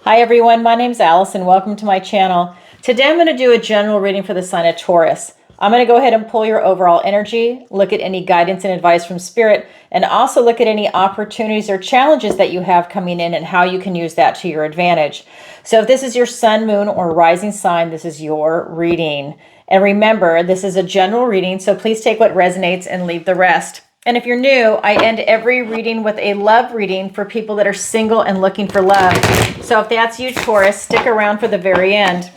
Hi everyone, my name's Allison. Welcome to my channel. Today I'm going to do a general reading for the sign of Taurus. I'm going to go ahead and pull your overall energy, look at any guidance and advice from Spirit, and also look at any opportunities or challenges that you have coming in and how you can use that to your advantage. So if this is your sun, moon, or rising sign, this is your reading. And remember, this is a general reading, so please take what resonates and leave the rest. And if you're new, I end every reading with a love reading for people that are single and looking for love. So if that's you, Taurus, stick around for the very end.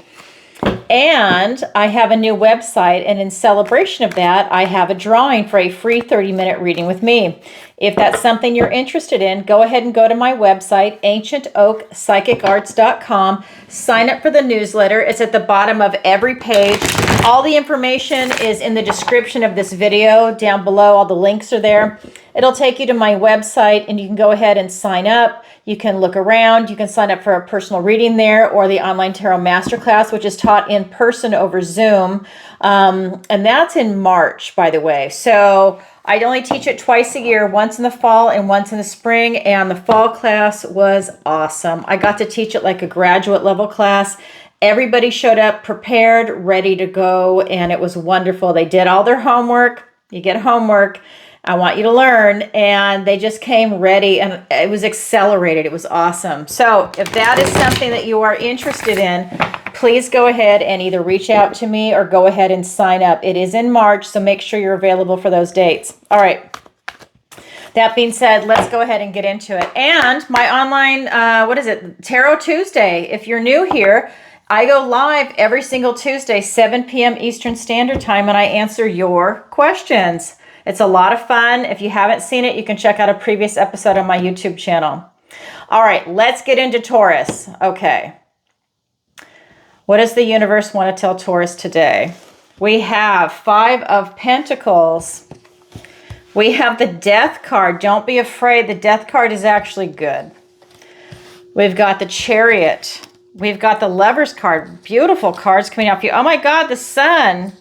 And I have a new website, and in celebration of that, I have a drawing for a free 30-minute reading with me. If that's something you're interested in, go ahead and go to my website, ancientoakpsychicarts.com. Sign up for the newsletter. It's at the bottom of every page. All the information is in the description of this video down below. All the links are there. It'll take you to my website, and you can go ahead and sign up. You can look around. You can sign up for a personal reading there or the online tarot masterclass, which is taught in person over Zoom. And that's in March, by the way. So I only teach it twice a year, once in the fall and once in the spring. And the fall class was awesome. I got to teach it like a graduate level class. Everybody showed up prepared, ready to go, and it was wonderful. They did all their homework. You get homework. I want you to learn, and they just came ready, and it was accelerated. It was awesome. So if that is something that you are interested in, please go ahead and either reach out to me or go ahead and sign up. It is in March, so make sure you're available for those dates. All right. That being said, let's go ahead and get into it. And my online, Tarot Tuesday. If you're new here, I go live every single Tuesday, 7 p.m. Eastern Standard Time, and I answer your questions. It's a lot of fun. If you haven't seen it, you can check out a previous episode on my YouTube channel. All right, let's get into Taurus. Okay. What does the universe want to tell Taurus today? We have 5 of Pentacles. We have the Death card. Don't be afraid. The Death card is actually good. We've got the Chariot. We've got the Lovers card. Beautiful cards coming out for you. Oh my God, the Sun.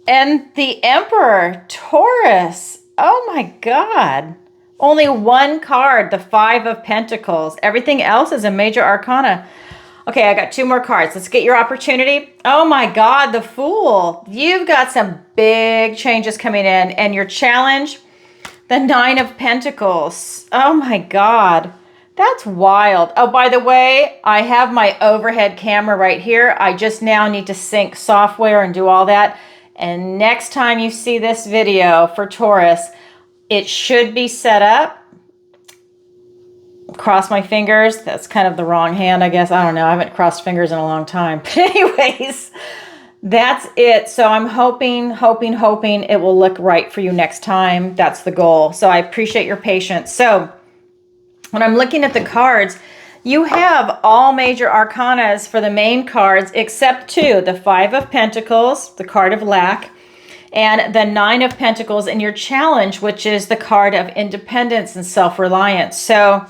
And the Emperor, Taurus. Oh my God. Only one card, the 5 of Pentacles. Everything else is a major arcana. Okay, I got 2 more cards. Let's get your opportunity. Oh my God, the Fool. You've got some big changes coming in. And your challenge, the 9 of Pentacles. Oh my God. That's wild. Oh, by the way, I have my overhead camera right here. I just now need to sync software and do all that. And next time you see this video for Taurus, it should be set up. Cross my fingers. That's kind of the wrong hand, I guess. I don't know. I haven't crossed fingers in a long time. But anyways, that's it. So I'm hoping it will look right for you next time. That's the goal. So I appreciate your patience. So when I'm looking at the cards, you have all major arcanas for the main cards except 2, the 5 of Pentacles, the card of lack, and the 9 of Pentacles in your challenge, which is the card of independence and self-reliance. So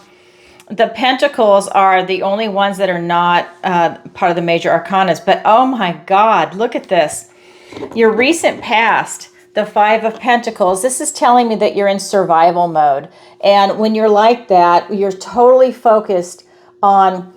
the Pentacles are the only ones that are not part of the major arcanas. But oh my God, look at this. Your recent past, the 5 of Pentacles, this is telling me that you're in survival mode. And when you're like that, you're totally focused on,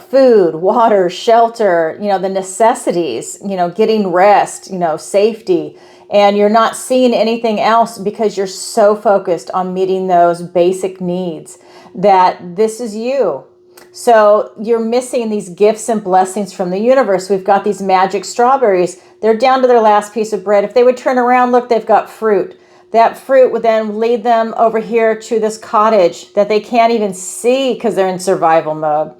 food, water, shelter, the necessities, getting rest, safety. And you're not seeing anything else because you're so focused on meeting those basic needs that this is you. So you're missing these gifts and blessings from the universe. We've got these magic strawberries. They're down to their last piece of bread. If they would turn around, look, they've got fruit. That fruit would then lead them over here to this cottage that they can't even see because they're in survival mode.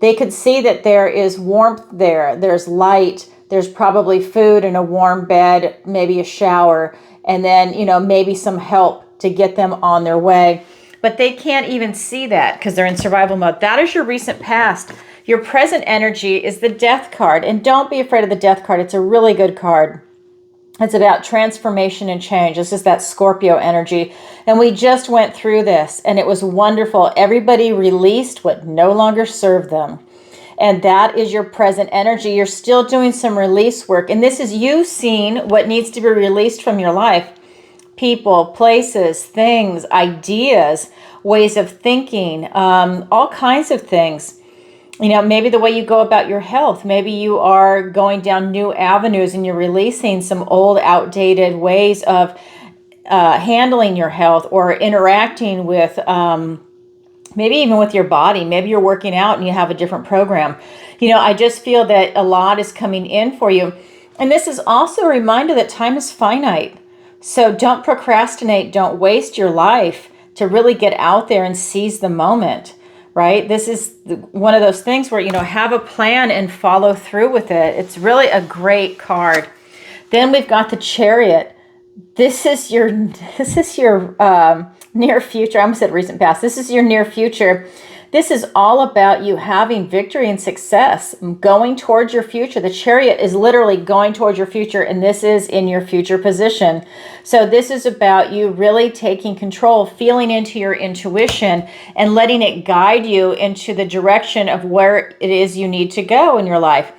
They could see that there is warmth there. There's light. There's probably food and a warm bed, maybe a shower, and then, maybe some help to get them on their way. But they can't even see that because they're in survival mode. That is your recent past. Your present energy is the Death card. And don't be afraid of the Death card. It's a really good card. It's about transformation and change. This is that Scorpio energy. And we just went through this, and it was wonderful. Everybody released what no longer served them. And that is your present energy. You're still doing some release work. And this is you seeing what needs to be released from your life. People, places, things, ideas, ways of thinking, all kinds of things. You know, maybe the way you go about your health, maybe you are going down new avenues and you're releasing some old, outdated ways of handling your health or interacting with, maybe even with your body. Maybe you're working out and you have a different program. You know, I just feel that a lot is coming in for you. And this is also a reminder that time is finite. So don't procrastinate. Don't waste your life to really get out there and seize the moment. Right? This is one of those things where, you know, have a plan and follow through with it. It's really a great card. Then we've got the Chariot. This is your near future. I almost said recent past. This is your near future. This is all about you having victory and success, going towards your future. The Chariot is literally going towards your future, and this is in your future position. So this is about you really taking control, feeling into your intuition, and letting it guide you into the direction of where it is you need to go in your life.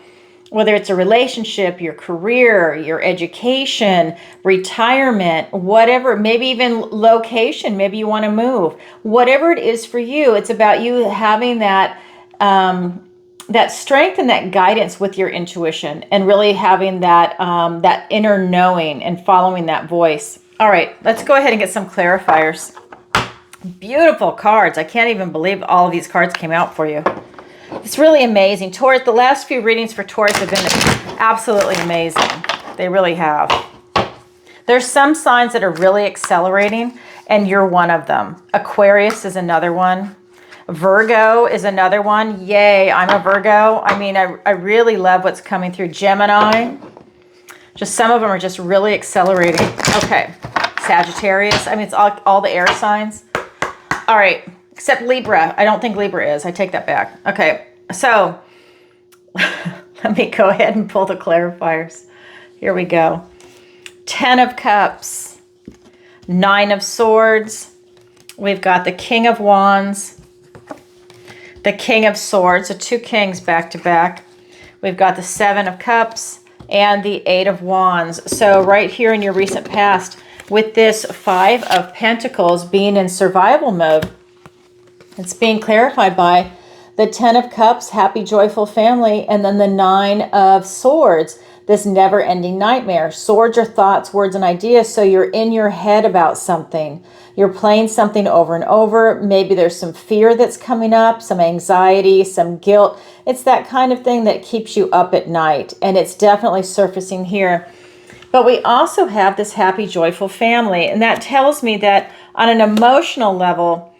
Whether it's a relationship, your career, your education, retirement, whatever, maybe even location, maybe you want to move. Whatever it is for you, it's about you having that that strength and that guidance with your intuition, and really having that that inner knowing and following that voice. All right, let's go ahead and get some clarifiers. Beautiful cards. I can't even believe all of these cards came out for you. It's really amazing. Taurus, the last few readings for Taurus have been absolutely amazing. They really have. There's some signs that are really accelerating, and you're one of them. Aquarius is another one. Virgo is another one. Yay, I'm a Virgo. I mean, I really love what's coming through. Gemini. Just some of them are just really accelerating. Okay. Sagittarius. I mean, it's all the air signs. All right. Except Libra. I don't think Libra is. I take that back. Okay, so let me go ahead and pull the clarifiers. Here we go. 10 of Cups, 9 of Swords. We've got the King of Wands, the King of Swords, so 2 kings back to back. We've got the 7 of Cups and the 8 of Wands. So right here in your recent past, with this 5 of Pentacles being in survival mode, it's being clarified by the 10 of Cups, happy, joyful family, and then the 9 of Swords, this never-ending nightmare. Swords are thoughts, words, and ideas, so you're in your head about something. You're playing something over and over. Maybe there's some fear that's coming up, some anxiety, some guilt. It's that kind of thing that keeps you up at night, and it's definitely surfacing here. But we also have this happy, joyful family, and that tells me that on an emotional level,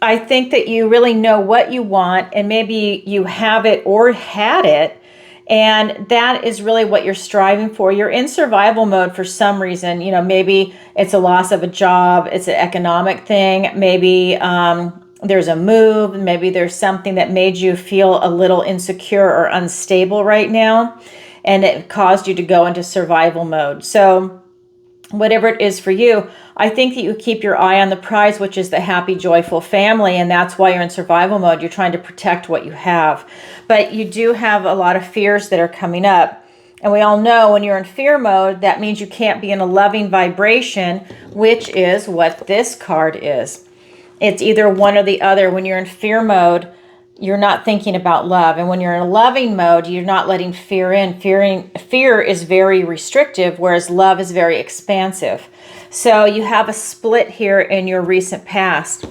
I think that you really know what you want, and maybe you have it or had it, and that is really what you're striving for. You're in survival mode for some reason. You know, maybe it's a loss of a job, it's an economic thing, maybe there's a move, maybe there's something that made you feel a little insecure or unstable right now, and it caused you to go into survival mode. So whatever it is for you, I think that you keep your eye on the prize, which is the happy, joyful family, and that's why you're in survival mode. You're trying to protect what you have. But you do have a lot of fears that are coming up. And we all know when you're in fear mode, that means you can't be in a loving vibration, which is what this card is. It's either one or the other. When you're in fear mode, you're not thinking about love. And when you're in a loving mode, you're not letting fear in. Fear is very restrictive, whereas love is very expansive. So you have a split here in your recent past.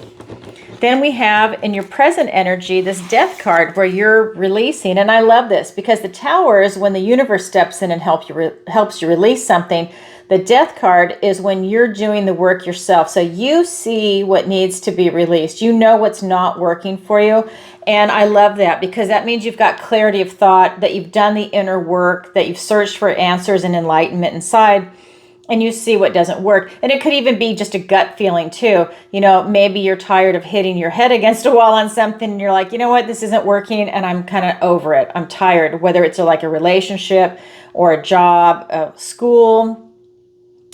Then we have in your present energy this Death card where you're releasing. And I love this because the Tower is when the universe steps in and helps you release something. The Death card is when you're doing the work yourself. So you see what needs to be released. You know what's not working for you. And I love that because that means you've got clarity of thought, that you've done the inner work, that you've searched for answers and enlightenment inside, and you see what doesn't work. And it could even be just a gut feeling too. You know, maybe you're tired of hitting your head against a wall on something and you're like, you know what, this isn't working and I'm kind of over it. I'm tired, whether it's like a relationship or a job, school.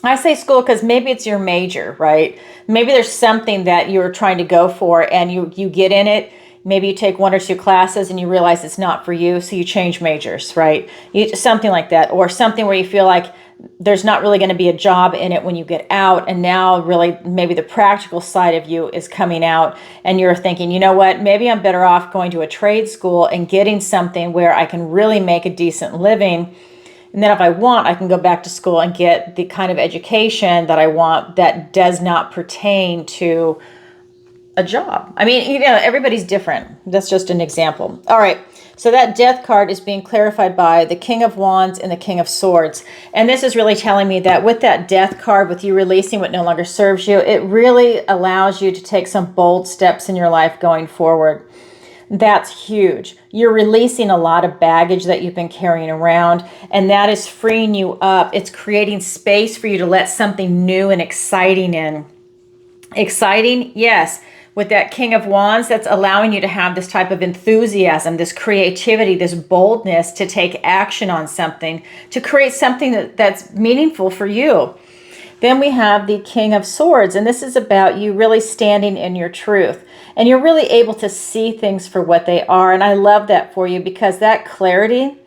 I say school because maybe it's your major, right? Maybe there's something that you're trying to go for and you get in it, maybe you take 1 or 2 classes and you realize it's not for you, so you change majors, right? Something like that, or something where you feel like there's not really going to be a job in it when you get out, and now really maybe the practical side of you is coming out, and you're thinking, you know what, maybe I'm better off going to a trade school and getting something where I can really make a decent living. And then if I want, I can go back to school and get the kind of education that I want that does not pertain to a job. I mean, everybody's different. That's just an example. All right. So that death card is being clarified by the King of Wands and the King of Swords. And this is really telling me that with that death card, with you releasing what no longer serves you, it really allows you to take some bold steps in your life going forward. That's huge. You're releasing a lot of baggage that you've been carrying around, and that is freeing you up. It's creating space for you to let something new and exciting in. Exciting? Yes. With that King of Wands, that's allowing you to have this type of enthusiasm, this creativity, this boldness to take action on something, to create something that's meaningful for you. Then we have the King of Swords, and this is about you really standing in your truth. And you're really able to see things for what they are. And I love that for you, because that clarity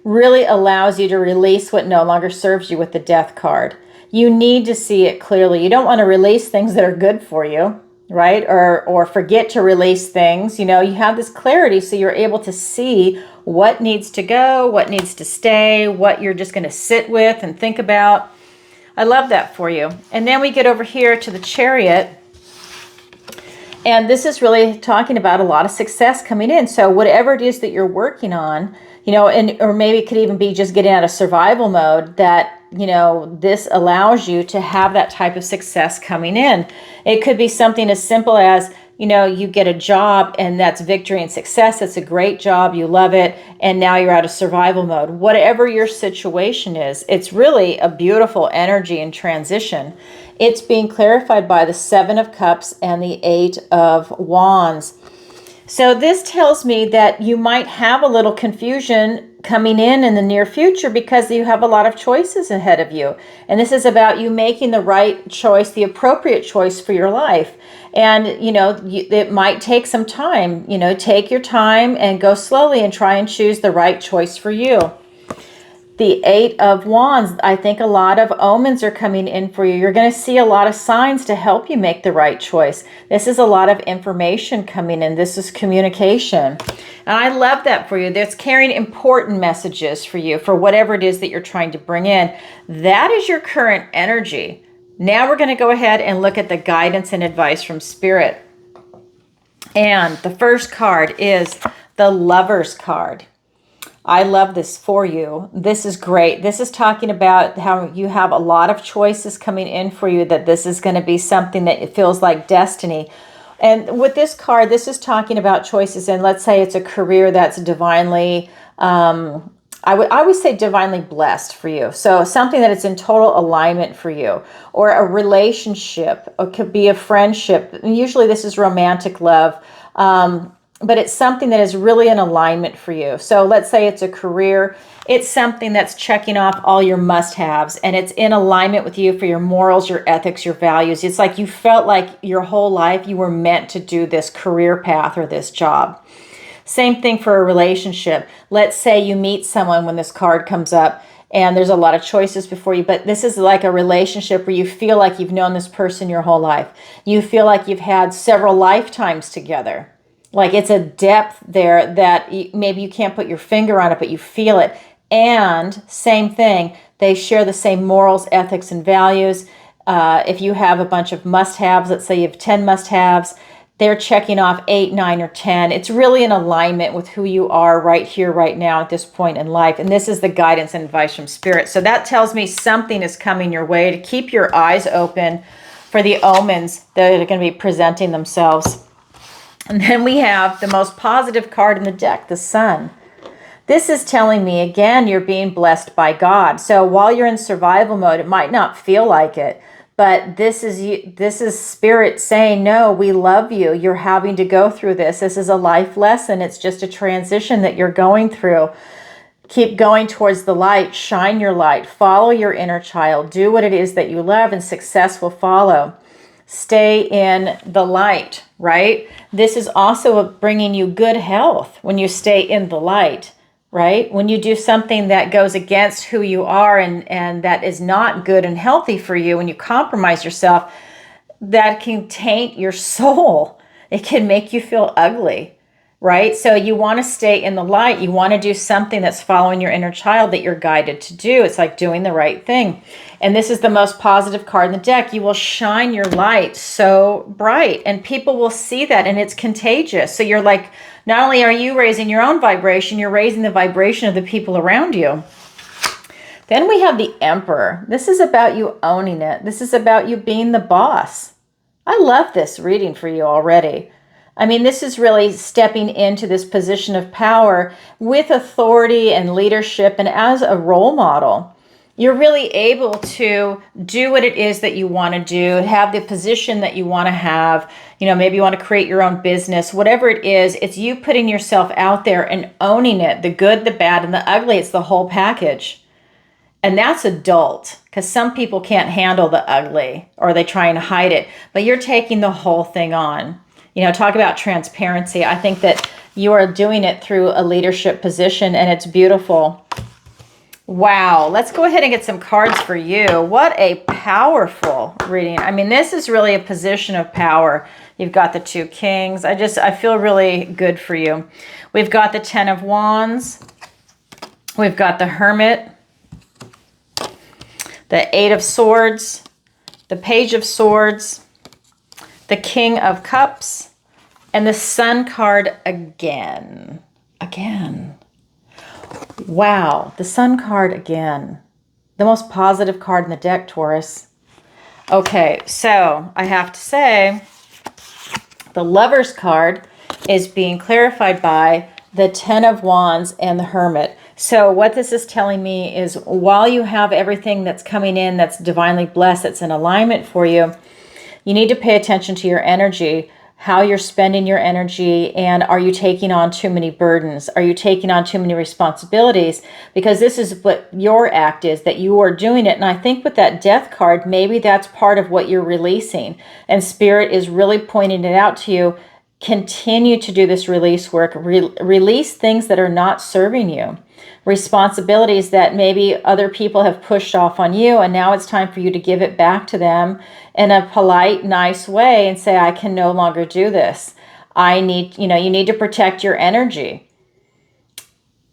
really allows you to release what no longer serves you with the Death card. You need to see it clearly. You don't want to release things that are good for you, right? Or forget to release things. You have this clarity, so you're able to see what needs to go, what needs to stay, what you're just going to sit with and think about. I love that for you. And then we get over here to the Chariot. And this is really talking about a lot of success coming in. So whatever it is that you're working on, or maybe it could even be just getting out of survival mode, that this allows you to have that type of success coming in. It could be something as simple as, you get a job and that's victory and success. It's a great job. You love it. And now you're out of survival mode. Whatever your situation is, it's really a beautiful energy and transition. It's being clarified by the 7 of Cups and the 8 of Wands. So this tells me that you might have a little confusion coming in the near future, because you have a lot of choices ahead of you. And this is about you making the right choice, the appropriate choice for your life. And, it might take some time. Take your time and go slowly and try and choose the right choice for you. The 8 of Wands, I think a lot of omens are coming in for you. You're going to see a lot of signs to help you make the right choice. This is a lot of information coming in. This is communication. And I love that for you. That's carrying important messages for you, for whatever it is that you're trying to bring in. That is your current energy. Now we're going to go ahead and look at the guidance and advice from Spirit. And the first card is the Lover's card. I love this for you. This is great. This is talking about how you have a lot of choices coming in for you, that this is going to be something that it feels like destiny. And with this card, this is talking about choices. And let's say it's a career that's divinely, I would say divinely blessed for you. So something that it's in total alignment for you, or a relationship, or it could be a friendship. And usually this is romantic love. But it's something that is really in alignment for you. So let's say it's a career. It's something that's checking off all your must-haves, and it's in alignment with you for your morals, your ethics, your values. It's like you felt like your whole life you were meant to do this career path or this job. Same thing for a relationship. Let's say you meet someone when this card comes up, and there's a lot of choices before you, but this is like a relationship where you feel like you've known this person your whole life. You feel like you've had several lifetimes together. Like it's a depth there that maybe you can't put your finger on it, but you feel it. And same thing, they share the same morals, ethics, and values. If you have a bunch of must-haves, let's say you have 10 must-haves, they're checking off 8, 9, or 10. It's really in alignment with who you are right here, right now, at this point in life. And this is the guidance and advice from Spirit. So that tells me something is coming your way. To keep your eyes open for the omens that are going to be presenting themselves. And then we have the most positive card in the deck, the Sun. This is telling me, again, you're being blessed by God. So while you're in survival mode, it might not feel like it, but this is Spirit saying, no, we love you. You're having to go through this. This is a life lesson. It's just a transition that you're going through. Keep going towards the light. Shine your light. Follow your inner child. Do what it is that you love, and success will follow. Stay in the light. right? This is also bringing you good health when you stay in the light, right? When you do something that goes against who you are and that is not good and healthy for you, when you compromise yourself, that can taint your soul. It can make you feel ugly, right? So you want to stay in the light. You want to do something that's following your inner child that you're guided to do. It's like doing the right thing. And this is the most positive card in the deck. You will shine your light so bright and people will see that, and it's contagious. So you're like, not only are you raising your own vibration, you're raising the vibration of the people around you. Then we have the Emperor. This is about you owning it. This is about you being the boss. I love this reading for you already. I mean, this is really stepping into this position of power with authority and leadership, and as a role model. You're really able to do what it is that you want to do, have the position that you want to have. You know, maybe you want to create your own business, whatever it is. It's you putting yourself out there and owning it, the good, the bad, and the ugly. It's the whole package. And that's adult, because some people can't handle the ugly or they try and hide it, but you're taking the whole thing on. You know, talk about transparency. I think that you are doing it through a leadership position, and it's beautiful. Wow, let's go ahead and get some cards for you. What a powerful reading. I mean, this is really a position of power. You've got the 2 kings. I feel really good for you. We've got the 10 of Wands. We've got the Hermit, the 8 of Swords, the Page of Swords, the King of Cups, and the Sun card again. Wow, the Sun card again. The most positive card in the deck, Taurus. Okay, so I have to say, the Lovers card is being clarified by the 10 of Wands and the Hermit. So what this is telling me is, while you have everything that's coming in that's divinely blessed, that's in alignment for you, you need to pay attention to your energy, how you're spending your energy, and are you taking on too many burdens? Are you taking on too many responsibilities? Because this is what your act is, that you are doing it. And I think with that Death card, maybe that's part of what you're releasing. And Spirit is really pointing it out to you. Continue to do this release work. Release things that are not serving you. Responsibilities that maybe other people have pushed off on you, and now it's time for you to give it back to them in a polite, nice way and say, I can no longer do this. I need, you need to protect your energy.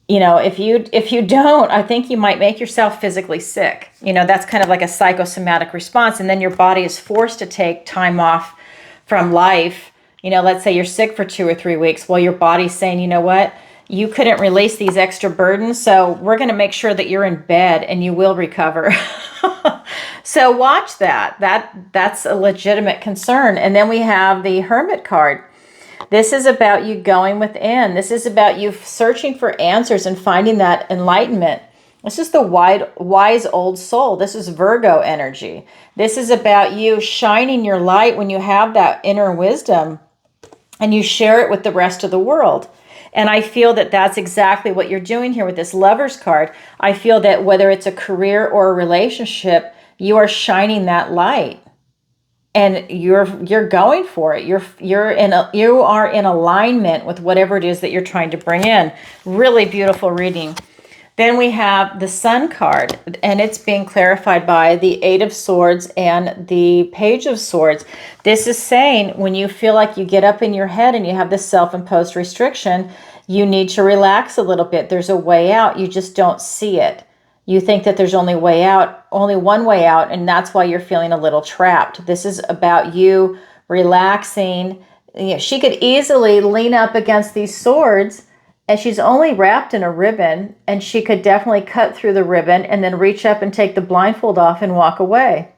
You know, if you don't, I think you might make yourself physically sick. You know, that's kind of like a psychosomatic response, and then your body is forced to take time off from life. You know, let's say you're sick for 2 or 3 weeks. Well, your body's saying, you know what? You couldn't release these extra burdens, so we're going to make sure that you're in bed and you will recover. So watch that. That's a legitimate concern. And then we have the Hermit card. This is about you going within. This is about you searching for answers and finding that enlightenment. This is the wise old soul. This is Virgo energy. This is about you shining your light when you have that inner wisdom and you share it with the rest of the world. And I feel that that's exactly what you're doing here with this Lovers card. I feel that whether it's a career or a relationship, you are shining that light, and you're going for it. You are in alignment with whatever it is that you're trying to bring in. Really beautiful reading. Then we have the Sun card, and it's being clarified by the 8 of Swords and the Page of Swords. This is saying when you feel like you get up in your head and you have this self-imposed restriction, you need to relax a little bit. There's a way out. You just don't see it. You think that there's only one way out, and that's why you're feeling a little trapped. This is about you relaxing. You know, she could easily lean up against these swords, and she's only wrapped in a ribbon, and she could definitely cut through the ribbon and then reach up and take the blindfold off and walk away.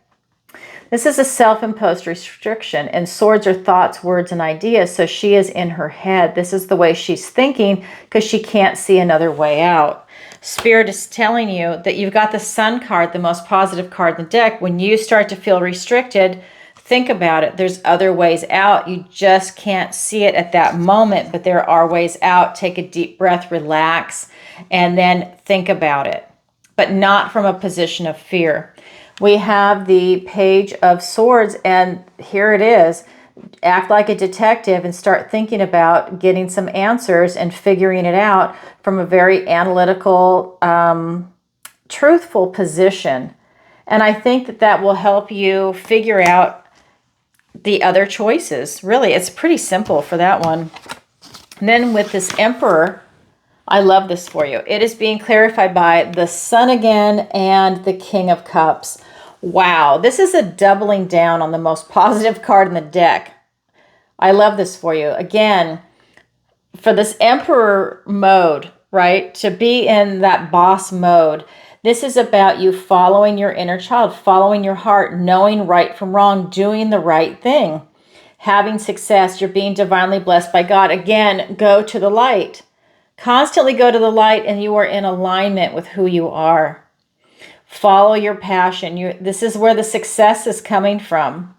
This is a self-imposed restriction, and swords are thoughts, words, and ideas, so she is in her head. This is the way she's thinking because she can't see another way out. Spirit is telling you that you've got the Sun card, the most positive card in the deck. When you start to feel restricted, think about it. There's other ways out. You just can't see it at that moment, but there are ways out. Take a deep breath, relax, and then think about it, but not from a position of fear. We have the Page of Swords, and here it is. act like a detective and start thinking about getting some answers and figuring it out from a very analytical, truthful position. And I think that that will help you figure out the other choices. Really, it's pretty simple for that one. And then with this Emperor, I love this for you. It is being clarified by the Sun again and the King of Cups. Wow, this is a doubling down on the most positive card in the deck. I love this for you. Again, for this Emperor mode, right? To be in that boss mode, this is about you following your inner child, following your heart, knowing right from wrong, doing the right thing, having success. You're being divinely blessed by God. Again, go to the light. Constantly go to the light, and you are in alignment with who you are. Follow your passion. This is where the success is coming from.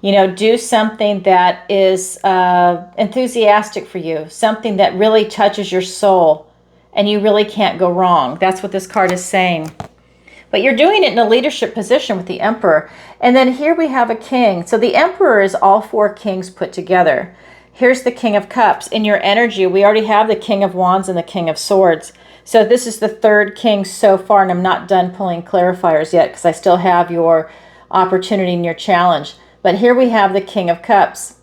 You know, do something that is enthusiastic for you, something that really touches your soul, and you really can't go wrong. That's what this card is saying. But you're doing it in a leadership position with the Emperor. And then here we have a King. So the Emperor is all four kings put together. Here's the King of Cups. In your energy, we already have the King of Wands and the King of Swords. So this is the third king so far, and I'm not done pulling clarifiers yet because I still have your opportunity and your challenge. But here we have the King of Cups.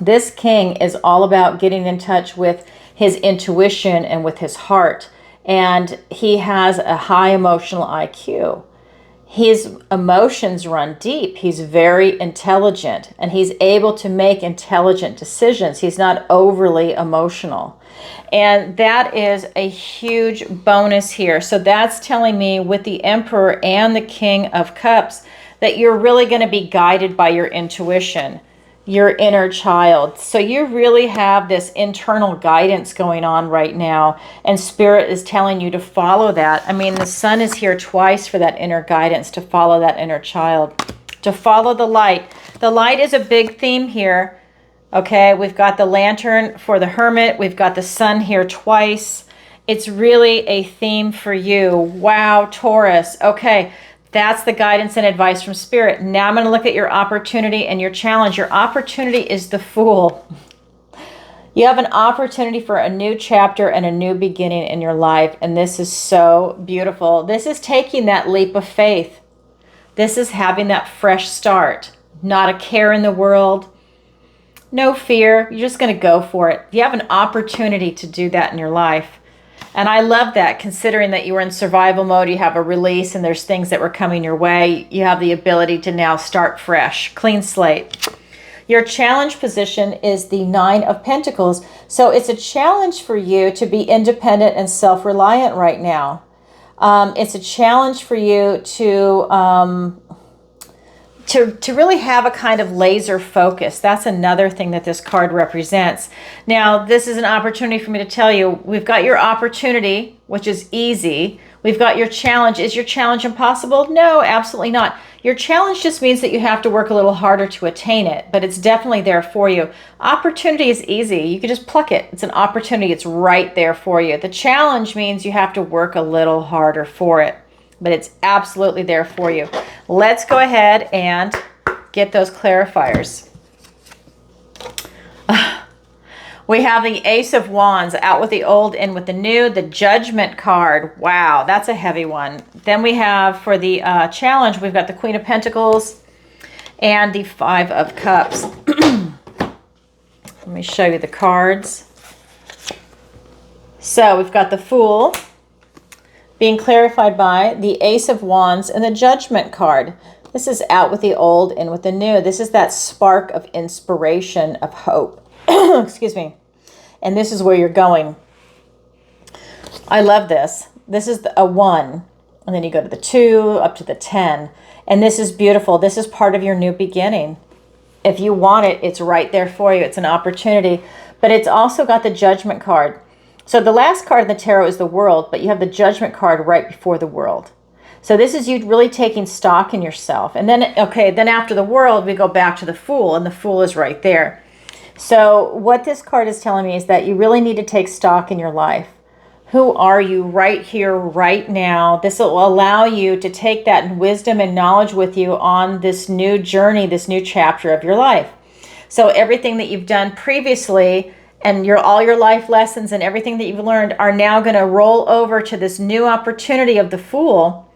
This king is all about getting in touch with his intuition and with his heart. And he has a high emotional IQ. His emotions run deep. He's very intelligent, and he's able to make intelligent decisions. He's not overly emotional. And that is a huge bonus here. So that's telling me with the Emperor and the King of Cups that you're really going to be guided by your intuition, your inner child. So you really have this internal guidance going on right now, and Spirit is telling you to follow that. I mean, the Sun is here twice for that inner guidance, to follow that inner child, to follow the light. The light is a big theme here. Okay, we've got the Lantern for the Hermit. We've got the Sun here twice. It's really a theme for you. Wow, Taurus. Okay, that's the guidance and advice from Spirit. Now I'm going to look at your opportunity and your challenge. Your opportunity is the Fool. You have an opportunity for a new chapter and a new beginning in your life, and this is so beautiful. This is taking that leap of faith. This is having that fresh start. Not a care in the world. No fear. You're just going to go for it. You have an opportunity to do that in your life. And I love that, considering that you were in survival mode, you have a release, and there's things that were coming your way. You have the ability to now start fresh, clean slate. Your challenge position is the Nine of Pentacles. So it's a challenge for you to be independent and self-reliant right now. It's a challenge for you to really have a kind of laser focus. That's another thing that this card represents. Now, this is an opportunity for me to tell you, we've got your opportunity, which is easy. We've got your challenge. Is your challenge impossible? No, absolutely not. Your challenge just means that you have to work a little harder to attain it, but it's definitely there for you. Opportunity is easy. You can just pluck it. It's an opportunity. It's right there for you. The challenge means you have to work a little harder for it, but it's absolutely there for you. Let's go ahead and get those clarifiers. We have the Ace of Wands, out with the old, in with the new. The Judgment card. Wow, that's a heavy one. Then we have, for the challenge, we've got the Queen of Pentacles and the Five of Cups. Let me show you the cards. So we've got the Fool being clarified by the Ace of Wands and the Judgment card. This is out with the old, in with the new. This is that spark of inspiration, of hope. Excuse me. And this is where you're going. I love this. This is a 1. And then you go to the 2, up to the 10. And this is beautiful. This is part of your new beginning. If you want it, it's right there for you. It's an opportunity. But it's also got the Judgment card. So the last card in the tarot is the World, but you have the Judgment card right before the World. So this is you really taking stock in yourself. And then, okay, then after the World, we go back to the Fool, and the Fool is right there. So what this card is telling me is that you really need to take stock in your life. Who are you right here, right now? This will allow you to take that wisdom and knowledge with you on this new journey, this new chapter of your life. So everything that you've done previously and all your life lessons and everything that you've learned are now going to roll over to this new opportunity of the Fool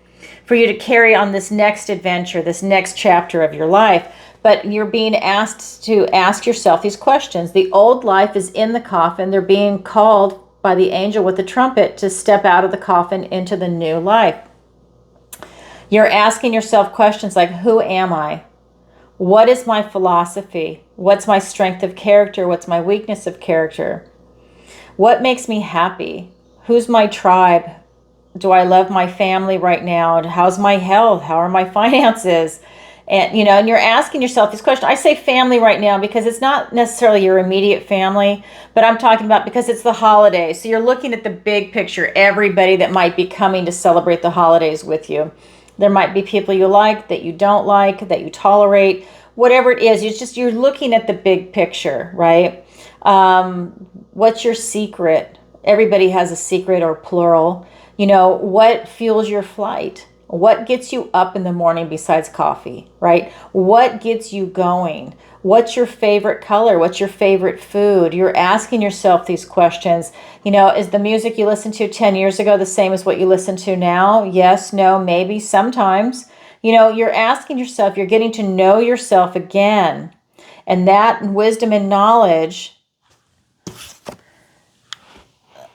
for you to carry on this next adventure, this next chapter of your life. But you're being asked to ask yourself these questions. The old life is in the coffin. They're being called by the angel with the trumpet to step out of the coffin into the new life. You're asking yourself questions like, who am I? What is my philosophy? What's my strength of character? What's my weakness of character? What makes me happy? Who's my tribe? Do I love my family right now? How's my health? How are my finances? And, and you're asking yourself these questions. I say family right now because it's not necessarily your immediate family, but I'm talking about because it's the holidays. So you're looking at the big picture, everybody that might be coming to celebrate the holidays with you. There might be people you like, that you don't like, that you tolerate, whatever it is. It's just you're looking at the big picture, right? What's your secret? Everybody has a secret or plural. What fuels your flight? What gets you up in the morning besides coffee, right? What gets you going? What's your favorite color? What's your favorite food? You're asking yourself these questions. Is the music you listened to 10 years ago the same as what you listen to now? Yes, no, maybe, sometimes. You're asking yourself, you're getting to know yourself again. And that wisdom and knowledge,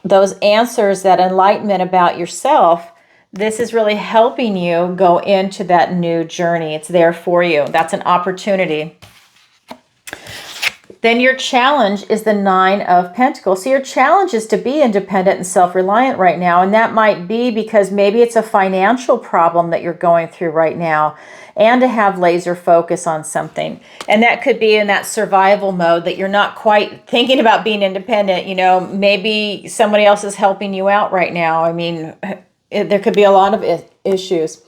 those answers, that enlightenment about yourself, this is really helping you go into that new journey. It's there for you. That's an opportunity. Then your challenge is the 9 of Pentacles. So your challenge is to be independent and self-reliant right now. And that might be because maybe it's a financial problem that you're going through right now, and to have laser focus on something. And that could be in that survival mode that you're not quite thinking about being independent. Maybe somebody else is helping you out right now. I mean, there could be a lot of issues.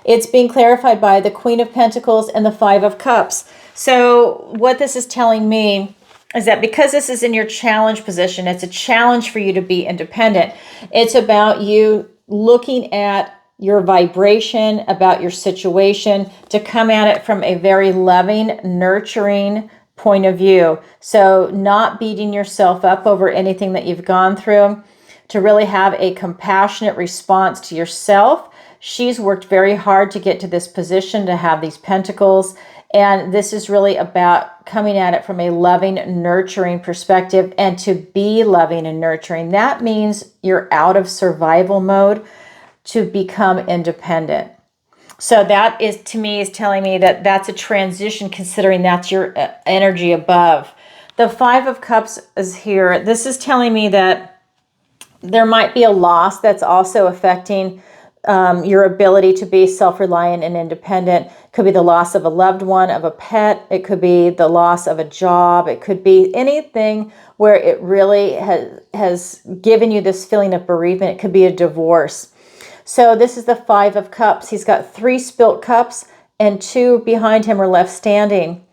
It's being clarified by the Queen of Pentacles and the 5 of Cups. So what this is telling me is that because this is in your challenge position, it's a challenge for you to be independent. It's about you looking at your vibration, about your situation, to come at it from a very loving, nurturing point of view. So not beating yourself up over anything that you've gone through, to really have a compassionate response to yourself. She's worked very hard to get to this position, to have these pentacles. And this is really about coming at it from a loving, nurturing perspective, and to be loving and nurturing. That means you're out of survival mode to become independent. So that is, to me, is telling me that that's a transition, considering that's your energy above. The 5 of Cups is here. This is telling me that there might be a loss that's also affecting your ability to be self-reliant and independent. It could be the loss of a loved one, of a pet. It could be the loss of a job. It could be anything where it really has given you this feeling of bereavement. It could be a divorce. So this is the 5 of Cups. He's got 3 spilt cups, and 2 behind him are left standing.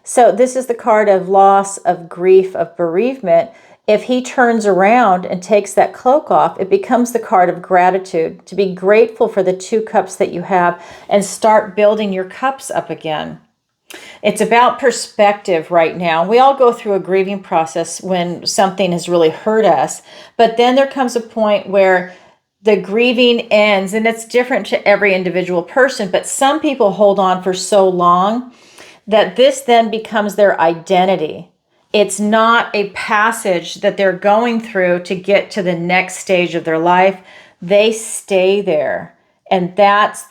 So this is the card of loss, of grief, of bereavement. If he turns around and takes that cloak off, it becomes the card of gratitude, to be grateful for the 2 cups that you have and start building your cups up again. It's about perspective right now. We all go through a grieving process when something has really hurt us, but then there comes a point where the grieving ends, and it's different to every individual person, but some people hold on for so long that this then becomes their identity. It's not a passage that they're going through to get to the next stage of their life. They stay there. And that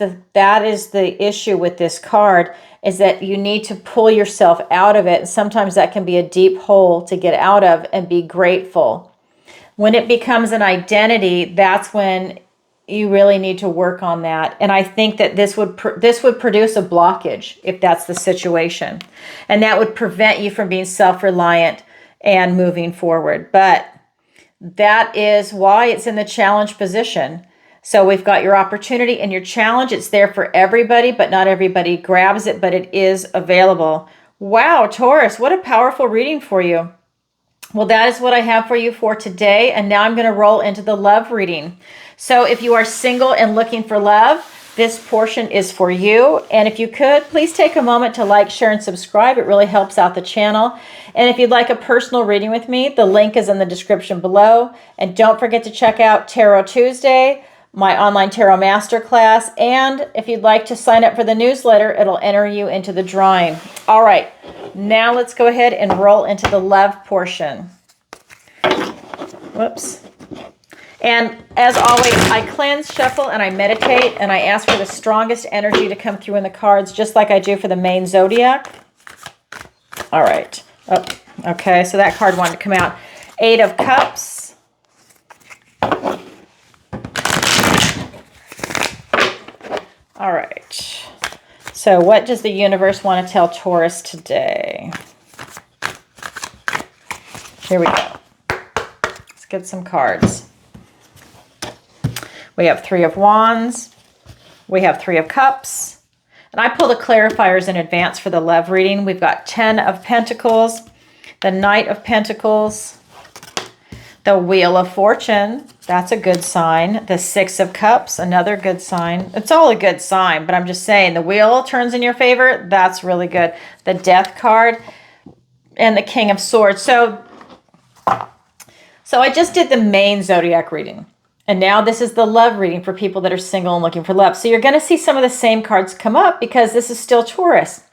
is the issue with this card, is that you need to pull yourself out of it. And sometimes that can be a deep hole to get out of, and be grateful. When it becomes an identity, that's when you really need to work on that. And I think that this would produce a blockage if that's the situation. And that would prevent you from being self-reliant and moving forward. But that is why it's in the challenge position. So we've got your opportunity and your challenge. It's there for everybody, but not everybody grabs it, but it is available. Wow, Taurus, what a powerful reading for you. Well, that is what I have for you for today. And now I'm going to roll into the love reading. So if you are single and looking for love, this portion is for you. And if you could, please take a moment to like, share, and subscribe. It really helps out the channel. And if you'd like a personal reading with me, the link is in the description below. And don't forget to check out Tarot Tuesday, my online tarot masterclass. And if you'd like to sign up for the newsletter, it'll enter you into the drawing. All right, now let's go ahead and roll into the love portion. Whoops. And as always, I cleanse, shuffle, and I meditate, and I ask for the strongest energy to come through in the cards, just like I do for the main zodiac. All right. Oh, okay, so that card wanted to come out. 8 of Cups. All right. So what does the universe want to tell Taurus today? Here we go. Let's get some cards. We have 3 of Wands. We have 3 of Cups. And I pull the clarifiers in advance for the love reading. We've got 10 of Pentacles, the Knight of Pentacles, the Wheel of Fortune. That's a good sign. The 6 of Cups, another good sign. It's all a good sign, but I'm just saying the wheel turns in your favor. That's really good. The Death card and the King of Swords. So I just did the main zodiac reading. And now this is the love reading for people that are single and looking for love. So you're going to see some of the same cards come up because this is still Taurus.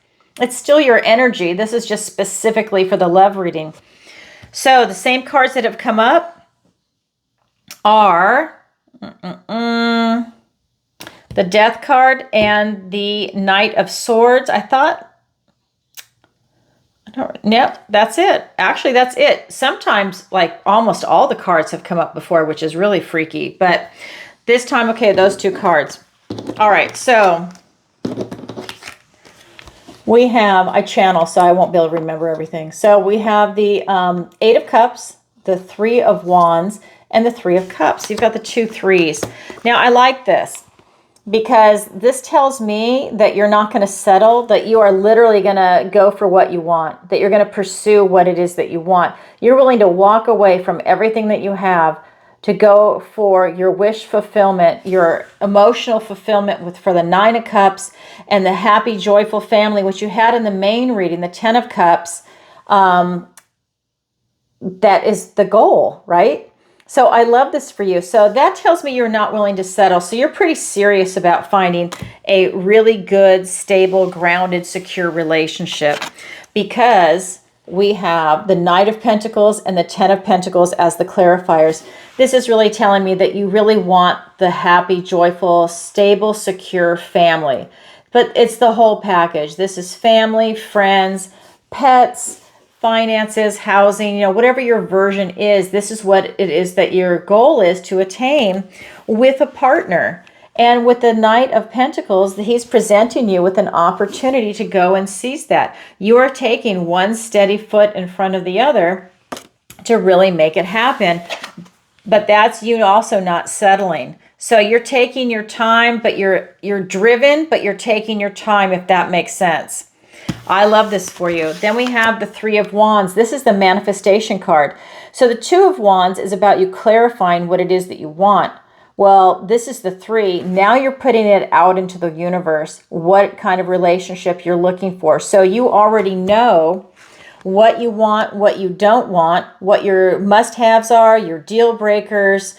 It's still your energy. This is just specifically for the love reading. So the same cards that have come up are the Death card and the Knight of Swords. Yep, that's it. Actually, that's it. Sometimes, like, almost all the cards have come up before, which is really freaky. But this time, okay, those 2 cards. All right, so we have, I channel, so I won't be able to remember everything. So we have the 8 of Cups, the 3 of Wands, and the 3 of Cups. You've got the 2 threes. Now, I like this, because this tells me that you're not going to settle, that you are literally going to go for what you want, that you're going to pursue what it is that you want. You're willing to walk away from everything that you have to go for your wish fulfillment, your emotional fulfillment for the 9 of Cups and the happy, joyful family, which you had in the main reading, the 10 of Cups. That is the goal, right? So I love this for you. So that tells me you're not willing to settle. So you're pretty serious about finding a really good, stable, grounded, secure relationship, because we have the Knight of Pentacles and the 10 of Pentacles as the clarifiers. This is really telling me that you really want the happy, joyful, stable, secure family. But it's the whole package. This is family, friends, pets, finances, housing, whatever your version is, this is what it is that your goal is to attain with a partner. And with the Knight of Pentacles, he's presenting you with an opportunity to go and seize that. You are taking one steady foot in front of the other to really make it happen. But that's you also not settling. So you're taking your time, but you're driven, but you're taking your time, if that makes sense. I love this for you. Then we have the 3 of Wands. This is the manifestation card. So the 2 of Wands is about you clarifying what it is that you want. Well, this is the 3. Now you're putting it out into the universe, what kind of relationship you're looking for. So you already know what you want, what you don't want, what your must-haves are, your deal breakers,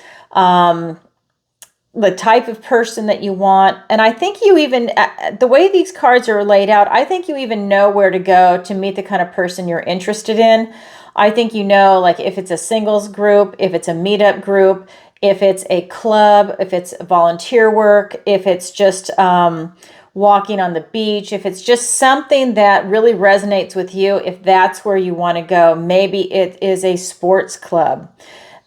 the type of person that you want. And I think you even, the way these cards are laid out, I think you even know where to go to meet the kind of person you're interested in. I think you know, like, if it's a singles group, if it's a meetup group, if it's a club, if it's volunteer work, if it's just walking on the beach, if it's just something that really resonates with you, if that's where you want to go. Maybe it is a sports club.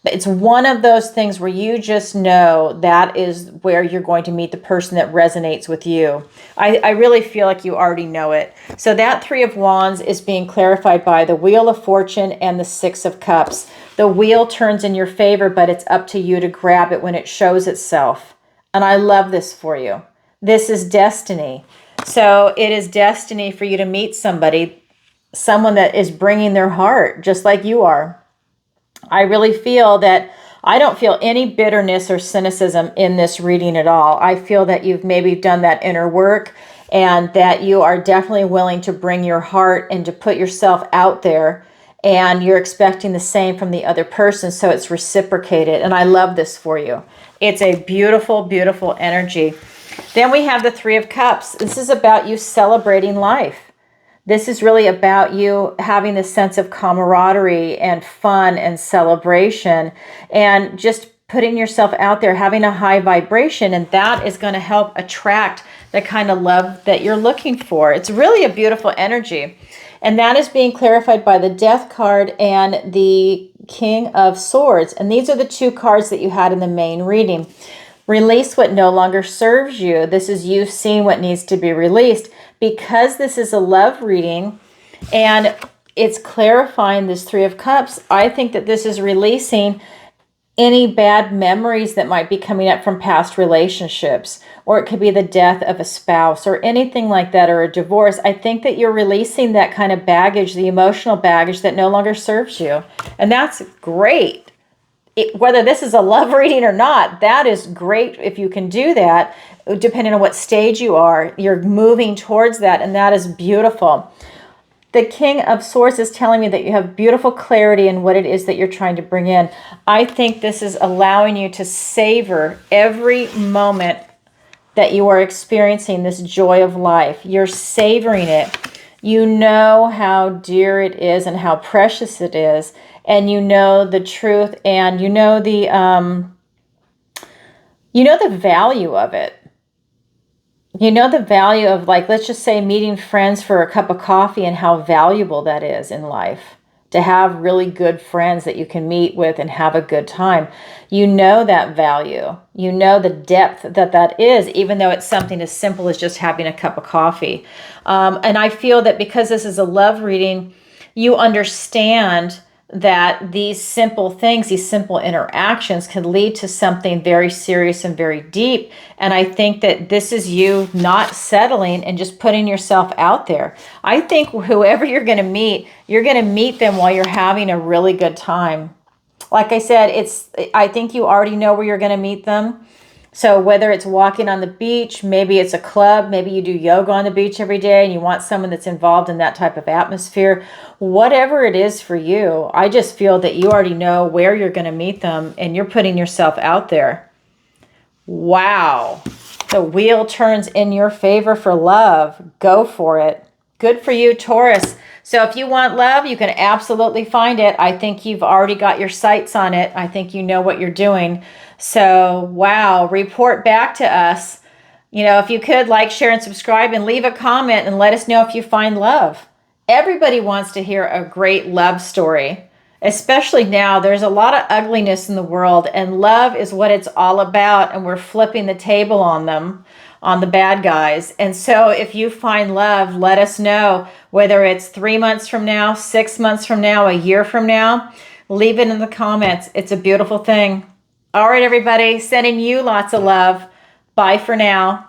It's one of those things where you just know that is where you're going to meet the person that resonates with you. I really feel like you already know it. So that 3 of Wands is being clarified by the Wheel of Fortune and the 6 of Cups. The wheel turns in your favor, but it's up to you to grab it when it shows itself. And I love this for you. This is destiny. So it is destiny for you to meet somebody, someone that is bringing their heart, just like you are. I really feel that I don't feel any bitterness or cynicism in this reading at all. I feel that you've maybe done that inner work and that you are definitely willing to bring your heart and to put yourself out there, and you're expecting the same from the other person, so it's reciprocated. And I love this for you. It's a beautiful, beautiful energy. Then we have the Three of Cups. This is about you celebrating life. This is really about you having this sense of camaraderie and fun and celebration and just putting yourself out there, having a high vibration, and that is going to help attract the kind of love that you're looking for. It's really a beautiful energy. And that is being clarified by the Death card and the King of Swords. And these are the two cards that you had in the main reading. Release what no longer serves you. This is you seeing what needs to be released. Because this is a love reading and it's clarifying this Three of Cups, I think that this is releasing any bad memories that might be coming up from past relationships, or it could be the death of a spouse or anything like that, or a divorce. I think that you're releasing that kind of baggage, the emotional baggage that no longer serves you. And that's great. Whether this is a love reading or not, that is great if you can do that. Depending on what stage you are, you're moving towards that, and that is beautiful. The King of Swords is telling me that you have beautiful clarity in what it is that you're trying to bring in. I think this is allowing you to savor every moment that you are experiencing this joy of life. You're savoring it. You know how dear it is and how precious it is, and you know the truth, and you know the value of it. You know the value of, like, let's just say meeting friends for a cup of coffee and how valuable that is in life. To have really good friends that you can meet with and have a good time. You know that value. You know the depth that that is, even though it's something as simple as just having a cup of coffee. And I feel that because this is a love reading, you understand that these simple things, these simple interactions can lead to something very serious and very deep. And I think that this is you not settling and just putting yourself out there. I think whoever you're going to meet them while you're having a really good time. Like I said, I think you already know where you're going to meet them. So whether it's walking on the beach, maybe it's a club, maybe you do yoga on the beach every day and you want someone that's involved in that type of atmosphere, whatever it is for you, I just feel that you already know where you're going to meet them and you're putting yourself out there. Wow. The wheel turns in your favor for love. Go for it. Good for you, Taurus. So if you want love, you can absolutely find it. I think you've already got your sights on it. I think you know what you're doing. So, wow, report back to us. You know, if you could like, share, and subscribe, and leave a comment and let us know if you find love. Everybody wants to hear a great love story, especially now. There's a lot of ugliness in the world, and love is what it's all about, and we're flipping the table on them, on the bad guys. And so if you find love, let us know, whether it's 3 months from now, 6 months from now, a year from now. Leave it in the comments. It's a beautiful thing. All right, everybody, sending you lots of love. Bye for now.